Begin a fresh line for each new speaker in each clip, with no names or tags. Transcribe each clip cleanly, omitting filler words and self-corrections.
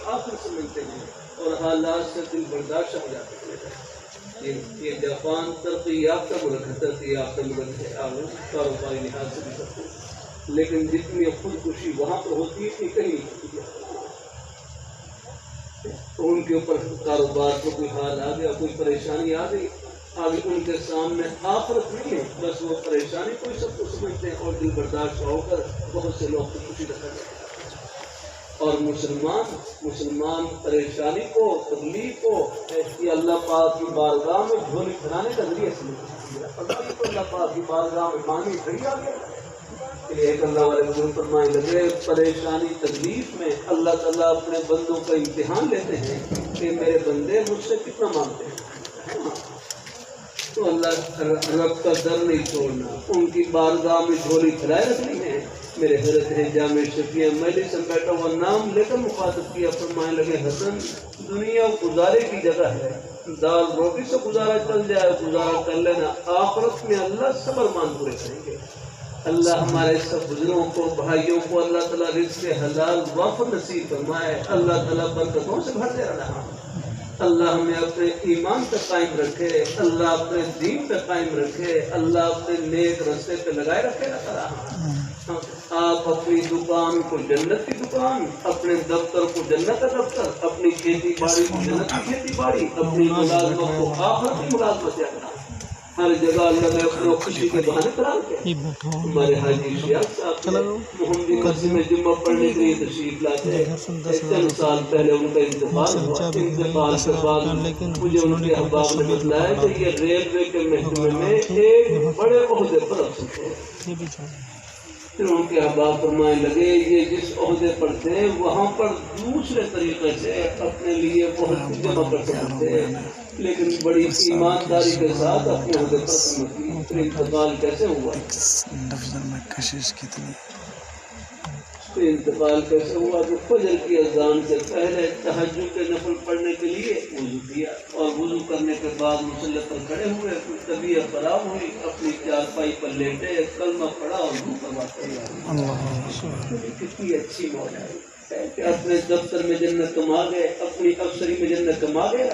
آخر سمجھتے ہیں اور حالات سے دل برداشت ہو جاتے ہیں. یہ جاپان ترقی یافتہ ملک ہے، ترقی یافتہ ملک ہے کاروباری لحاظ سے بھی سب کچھ، لیکن جتنی خودکشی وہاں پر ہوتی ہے کہ کہیں نہیں ہوتی ہے. تو ان کے اوپر کاروبار کو کوئی حال آ گیا، کوئی پریشانی آ گئی، آگے ان کے سامنے آخرت نہیں ہے، بس وہ پریشانی کوئی سب کو سمجھتے ہیں اور دل برداشت ہو کر بہت سے لوگ خودکشی رکھا جاتے ہیں. اور مسلمان پریشانی کو، تکلیف کو یہ اللہ پاک کی بارگاہ میں جھولی بھرانے کا ذریعہ سمجھتے ہیں. اللہ پاک کی بارگاہ میں پانی بھری آ گیا. ایک اللہ والے بزرگ فرمائے لگے پریشانی تکلیف میں اللہ تعالیٰ اپنے بندوں کا امتحان لیتے ہیں کہ میرے بندے مجھ سے کتنا مانگتے ہیں. تو اللہ رب کا در نہیں چھوڑنا، ان کی بارگاہ میں جھولی پھیلائے رکھنی ہے. میرے حضرت ہے جامع شفیع مجلس سے بیٹھا ہوا نام لے کر مخاطب کیا، فرمانے لگے حسن دنیا گزارے کی جگہ ہے، دال روٹی سے گزارا چل جائے گزارا کر لینا، آخرت میں اللہ صبر مان پورے کریں گے. اللہ ہمارے سب بزرگوں کو، بھائیوں کو اللہ تعالیٰ رزق حلال وافر نصیب فرمائے. اللہ تعالیٰ برکتوں سے بھر دے رہا. اللہ ہمیں اپنے ایمان پہ قائم رکھے، اللہ اپنے دین پہ قائم رکھے، اللہ اپنے نیک رستے پہ لگائے رکھے. آپ اپنی دکان کو جنت کی دکان، اپنے دفتر کو جنت کا دفتر، اپنی کھیتی باڑی کو جنت کی کھیتی باڑی، اپنی ملازمت کو آخرت کی ملازمت کرنا. ہر جگہ اللہ نے اپنے خوشی کے بہانے قرار دیا. ہمارے حاجی شیخ صاحب محمدی مسجد میں جمعہ پڑھنے کے لیے تشریف لاتے. چند سال پہلے ان کا انتقال ہوا. انتقال کے بعد مجھے ان کے احباب نے بتلایا کہ یہ ریلوے کے محکمے میں ایک بڑے عہدے پر افسر تھے. پھر ان کے احباب فرمانے لگے یہ جس عہدے پر تھے وہاں پر دوسرے طریقے سے اپنے لیے بہت جمع کر سکتے تھے، لیکن بڑی ایمانداری کے ساتھ اپنے عہدے پر سمجھی. پھر انتقال کیسے ہوا؟ انتقال کیسے ہوا کہ فجر کی اذان سے پہلے تہجد کے نفل پڑھنے کے لیے وضو کیا اور وضو کرنے کے بعد مصلی پر کھڑے ہوئے، طبیعت خراب ہوئی، اپنی چارپائی پر لیٹے، کلمہ پڑھا اور وضو کرواتے ہیں. کتنی اچھی موت ہے کہ اپنے دفتر میں جنت کما گئے، اپنی افسری میں جنت کما گئے.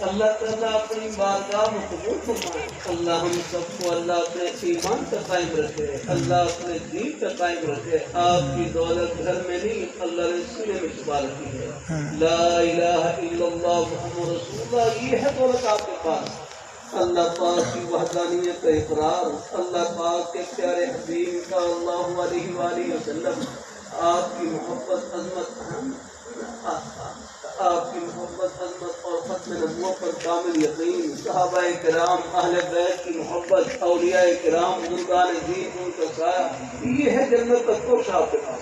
اللہ تعالیٰ اپنی بارگاہ میں قبول فرمائے. اللہ ہم سب کو اللہ اپنے ایمان پہ قائم رکھے، اللہ اپنے دین پہ قائم رکھے. آپ کی دولت گھر میں نہیں، اللہ نے سینے میں چھپا رکھی ہے. لا الہ الا اللہ محمد رسول اللہ، یہ ہے دولت آپ کے پاس. اللہ پاک کی وحدانیت کا اقرار، اللہ پاک کے پیارے حبیب کا اللہ علیہ وآلہ وسلم، آپ کی محبت عظمت، آپ کی محبت عظمت اور ختم نبوت پر کامل یقین، صحابہ کرام، اہل بیت کی محبت، اولیاء کرام، بزرگان دین، ان کا سایہ، یہ ہے جنت کا کوش آپ کے پاس.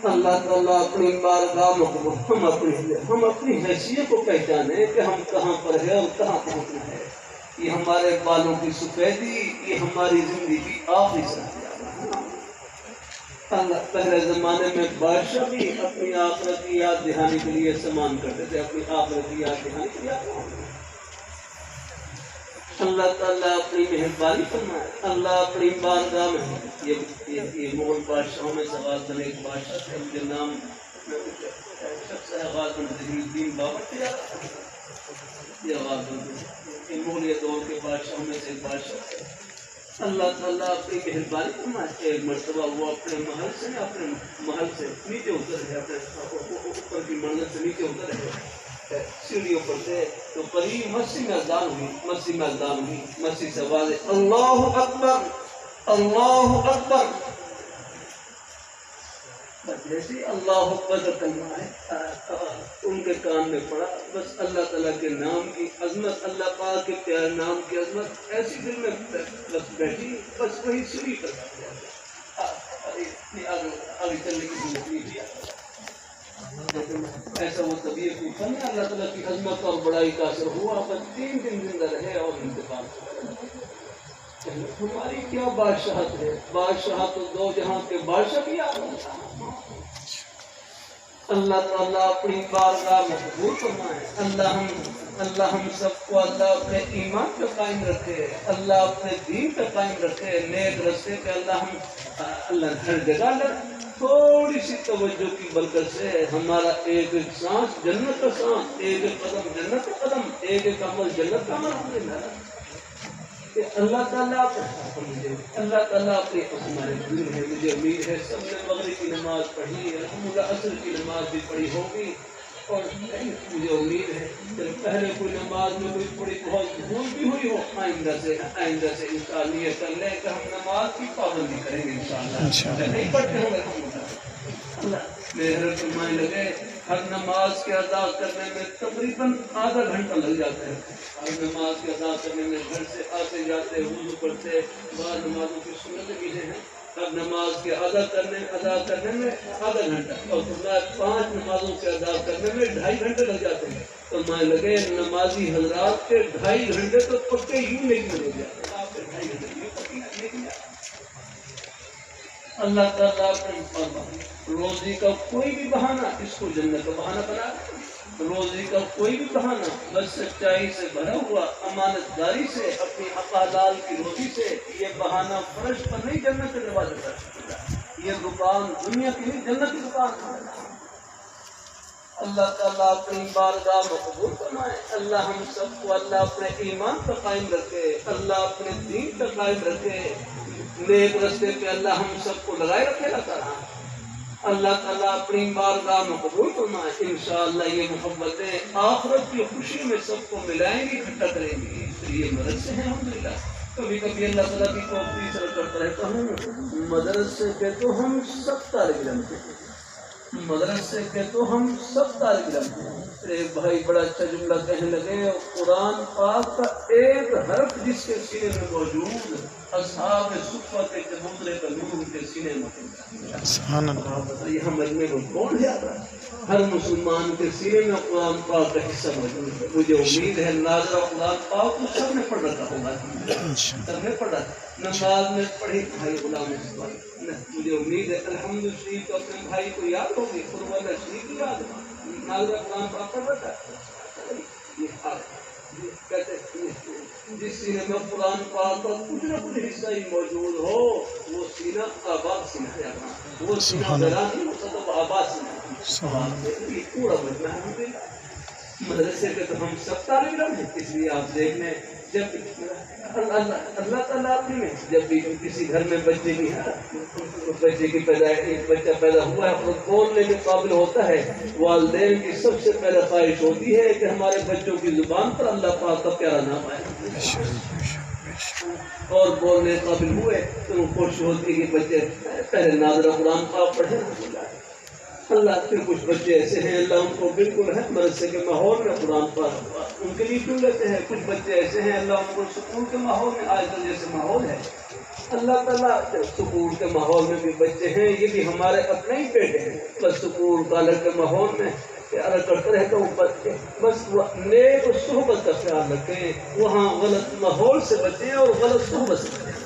اللہ تعالیٰ اپنی بارگاہ میں ہم اپنی حیثیت کو پہچانے کہ ہم کہاں پر ہیں اور کہاں پہنچنا ہے. یہ ہمارے بالوں کی سفیدی، یہ ہماری زندگی کی آخری سرحد. پہلے زمانے میں بادشاہ بھی اپنی آخرت کی یاد دہانی کے لیے سامان کرتے تھے، اپنی آخرت کی یاد دہانی کے لیے. اللہ تعالیٰ اپنی مہربانی فرمائے. اللہ اپنی بارگاہ میں یہ مغل بادشاہوں میں سے غازی ایک بادشاہ تھے، مجھے نام شخص ہے غازی الدین بابر تھے. یہ غازی مغلیہ دور کے بادشاہوں میں سے ایک بادشاہ تھے. اللہ تعالیٰ اپنی مہربانی فرمائے. ایک مرتبہ وہ اپنے محل سے نیچے اتر ہے، اپنے اوپر کی منزل سے نیچے اتر ہے، سیڑھیوں پر تھے تو قریب مسجد میں اذان ہوئی. مسجد سے آواز اللہ اکبر اللہ اکبر. جیسے اللہ اکبر کا کلمہ ہے ان کے کان میں پڑا، بس اللہ تعالیٰ کے نام کی عظمت، اللہ پاک کے پیارے نام کی عظمت ایسی دل میں بس بیٹھی، بس وہی سیڑھی پر آگے چلنے کی ضرورت نہیں کیا. ایسا وہ طبیعت کو نہیں، اللہ تعالیٰ کی عظمت اور بڑائی کا اثر ہوا، بس 3 دن زندہ رہے اور انتقال. ہماری کیا بادشاہت ہے، بادشاہ تو 2 جہاں کے بادشاہ بھی آ رہے ہیں. اللہ تعالیٰ اپنی بارگاہ میں قبول فرمائے. اللہ ہم سب کو اللہ اپنے ایمان پہ قائم رکھے، اللہ اپنے دین پہ قائم رکھے، نیک رستے پہ اللہ ہر جگہ تھوڑی سی توجہ کی برکت سے ہمارا ایک ایک سانس جنت کا سانس، ایک ایک قدم جنت کا قدم، ایک ایک عمل جنت کا عمل ہمیں ملا کہ اللہ تعالیٰ اپنے ہمارے دل ہے. مجھے امید ہے سب نے مغرب کی نماز پڑھی، الحمدللہ عصر کی نماز بھی پڑھی ہوگی، اور مجھے امید ہے کہ پہلے کوئی نماز میں کوئی تھوڑی بہت بھول بھی ہوئی ہو، آئندہ سے انشاءاللہ یہ کر لیں کہ ہم نماز کی پابندی کریں گے انشاءاللہ. نہیں پڑھتے ہوں گے اللہ میرے فرمانے لگے ہر نماز کے ادا کرنے میں تقریباً آدھا گھنٹہ لگ جاتا ہے. ہر نماز کے ادا کرنے میں گھر سے آتے جاتے وضو کرتے، بعض نمازوں کی سنتیں بھی ہیں، ہر نماز کے ادا کرنے میں آدھا گھنٹہ، اور 5 نمازوں کے ادا کرنے میں 2.5 گھنٹے لگ جاتے ہیں. تو میں لگے نمازی حضرات کے 2.5 گھنٹے تو پکے یوں نہیں ہو جاتے. آپ کے 2.5 گھنٹے یوں پکے نہیں جاتے. اللہ تعالیٰ روزی کا کوئی بھی بہانہ اس کو جنت کا بہانہ بنا دے. روزی کا کوئی بھی بہانہ بس سچائی سے بھرا ہوا، امانت داری سے، اپنی حلال کی روزی سے، یہ بہانہ فرش پر نہیں جنت کے دروازے پر. یہ دکان دنیا کی نہیں، جنت کی دکان ہے. اللہ تعالیٰ اپنی بارگاہ میں قبول فرمائے. اللہ ہم سب کو اللہ اپنے ایمان پر قائم رکھے، اللہ اپنے دین پر قائم رکھے، نیک رستے پہ اللہ ہم سب کو لگائے رکھے. اللہ تعالیٰ اپنی بارگاہ میں قبول فرمائے. انشاءاللہ یہ محبتیں آخرت کی خوشی میں سب کو ملائیں گی، اکٹھا کریں گی. یہ مدرسے ہیں الحمدللہ. کبھی کبھی اللہ تعالیٰ کی توفیق سے کرتا رہتا ہوں، مدرسے کے تو ہم سب طالب علم ہیں، مدرسے کے تو ہم سب طالب علم ہیں. ایک بھائی بڑا اچھا جملہ کہنے لگے، قرآن پاک کا ایک حرف جس کے سینے میں موجود، اصحاب صفہ کے چبوترے کا نور کے سینے میں. سبحان اللہ. بتائیے ہم مجمع کو کون ہے؟ ہر مسلمان کے سینے میں قرآن پاک کا حصہ موجود ہے. مجھے امید ہے ناظرہ قرآن پاک کو سب نے پڑھ رکھا ہوگا، سب نے پڑھا. نماز میں پڑھی بھائی غلام اقبال، مجھے امید ہے الحمد شریف تو اپنے بھائی کو یاد ہوگی، قربان شریف کی یاد ہے. ناظرہ قرآن پاک پڑھ رکھا ہے. کہتے جس سینے میں قرآن پاک کا کچھ نہ کچھ حصہ ہی موجود ہو، وہ سینہ آباد سینہ ہے. وہ سینہ ویران نہیں ہوتا، تو آباد سینہ ہے. پورا مجمع ہے. مدرسے کے تو ہم سب طالب علم ہیں. اس لیے آپ دیکھ لیں جب اللہ تعالیٰ اپنے جب بھی کسی گھر میں بچے کی ایک بچہ پیدا ہوا ہے اور بولنے کے قابل ہوتا ہے، والدین کی سب سے پہلے خواہش ہوتی ہے کہ ہمارے بچوں کی زبان پر اللہ پاک کا پیارا نام آئے، اور بولنے قابل ہوئے تو وہ کوشش ہوتی ہے کہ بچے پہلے ناظرہ قرآن پاک پڑھیں. اللہ کے کچھ بچے ایسے ہیں اللہ ان کو بالکل ہے مدرسے کے ماحول میں قرآن پاک ان کے لیے کیوں لیتے ہیں. کچھ بچے ایسے ہیں اللہ ان کو سکول کے ماحول میں، آج کل جیسے ماحول ہے اللہ تعالیٰ سکول کے ماحول میں بھی بچے ہیں، یہ بھی ہمارے اپنے ہی بیٹے ہیں. بس سکول کالج کے ماحول میں پیارا کرتے رہتا ہوں بچے، بس وہ نیک صحبت کا خیال رکھیں، وہاں غلط ماحول سے بچیں اور غلط صحبت سے بچیں.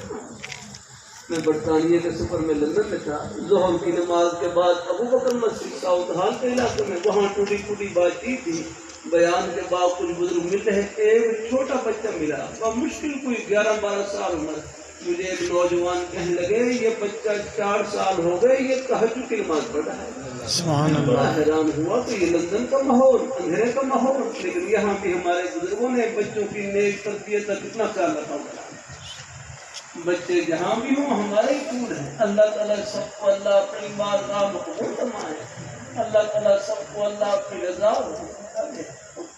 میں برطانیہ کے سفر میں لندن میں تھا. ظہر کی نماز کے بعد ابو بکر مسجد ساؤتھ ہال کے علاقے میں، وہاں ٹوٹی ٹوٹی بات چیت تھی. بیان کے بعد کچھ بزرگ ملتے ہیں، ایک چھوٹا بچہ ملا، مشکل کوئی 11-12 سال عمر. مجھے ایک نوجوان کہنے لگے یہ بچہ 4 سال ہو گئے یہ تہجد کی نماز پڑھ رہا ہے. سبحان اللہ. حیران ہوا کہ یہ لندن کا ماحول، اندھیرے کا ماحول، لیکن یہاں بھی ہمارے بزرگوں نے بچوں کی نیک تربیت کا کتنا خیال رکھا ہوگا. بچے جہاں بھی ہوں ہمارے ہی پور ہیں. اللہ تعالیٰ سب کو اللہ اپنی بارگاہ میں قبول فرمائے. اللہ تعالیٰ سب کو اللہ اپنی رضا.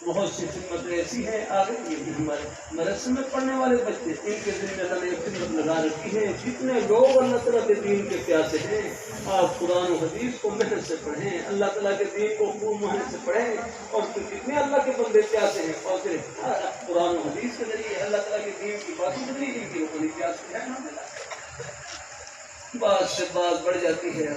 بہت سی خدمتیں ایسی ہیں آگے یہ بھی ہمارے مدرسے میں پڑھنے والے بچے، ان کے ذمہ اللہ نے خدمت لگا رکھی ہے. جتنے لوگ اللہ تعالیٰ کے دین کے پیاسے ہیں، آپ قرآن و حدیث کو محنت سے پڑھیں، اللہ تعالیٰ کے دین کو خوب محنت سے پڑھیں. اور جتنے اللہ کے بندے پیاسے ہیں اور قرآن و حدیث کے ذریعے اللہ تعالیٰ کے دین کی باتوں کے ذریعے ان کی روحانی پیاس ہے. بات سے بات بڑھ جاتی ہے.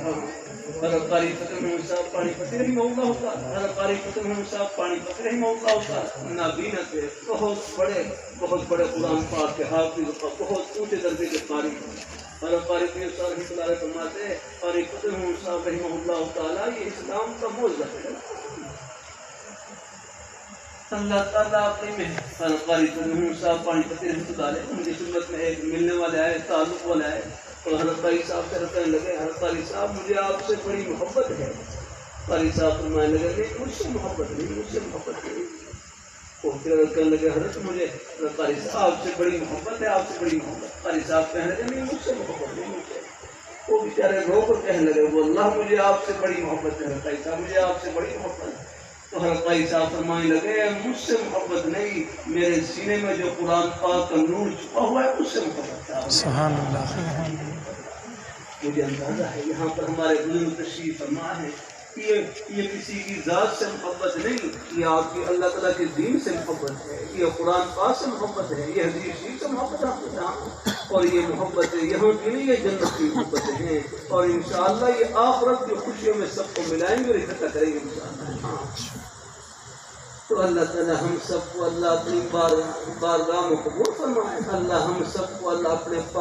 ہر قاری فتح محمد صاحب پانی پتی رحمہ اللہ ہوتا، ہر قاری فتح محمد صاحب پانی پتی رحمہ اللہ ہوتا. نابینا تھے، بہت بڑے قرآن پاک کے حافظ، بہت اونچے درجے کے قاری. ہر قاری فتح صاحب رحمۃ اللہ علیہ فرماتے ہیں قاری فتح محمد صاحب رحمہ اللہ تعالیٰ یہ اسلام کا معجزہ ہے. اللہ تعالیٰ اپنے میں قاری فتح محمد صاحب پانی پتی رحمۃ اللہ علیہ ان کی خدمت میں ایک ملنے والے آئے، تعلق والے آئے. اور حضرت قاری صاحب سے کہنے لگے حضرت قاری صاحب مجھے آپ سے بڑی محبت ہے. قاری صاحب فرمانے لگے نہیں مجھ سے محبت نہیں، مجھ سے محبت نہیں. وہ پھر کہنے لگے حضرت مجھے قاری صاحب آپ سے بڑی محبت ہے، آپ سے بڑی محبت. قاری صاحب کہنے لگے نہیں مجھ سے محبت نہیں، مجھ سے. وہ بیچارے رو کر کہنے لگے وہ اللہ مجھے آپ سے بڑی محبت ہے قاری صاحب، مجھے آپ سے بڑی محبت ہے. تو حضرت قاری صاحب فرمانے لگے مجھ سے محبت نہیں، میرے سینے میں جو قرآن پاک کا نور چھپا ہوا ہے اس سے محبت ہے.
سبحان اللہ.
مجھے اندازہ ہے یہاں پر ہمارے بزرگ تشریف فرما ہے. یہ کسی کی ذات سے محبت نہیں، یہ آپ کی اللہ تعالیٰ کے دین سے محبت ہے، یہ قرآن پاک سے محبت ہے، یہ حدیث شریف سے محبت آپ کے ساتھ. اور یہ محبت یہاں کی نہیں، یہ جنت کی محبت ہیں. اور انشاءاللہ یہ آخرت کی خوشیوں میں سب کو ملائیں گے اور اکٹھا کریں گے انشاءاللہ. تو اللہ تعالیٰ ہم سب کو اللہ اپنی بارگاہ میں قبول فرمائے. اللہ ہم سب کو اللہ اپنے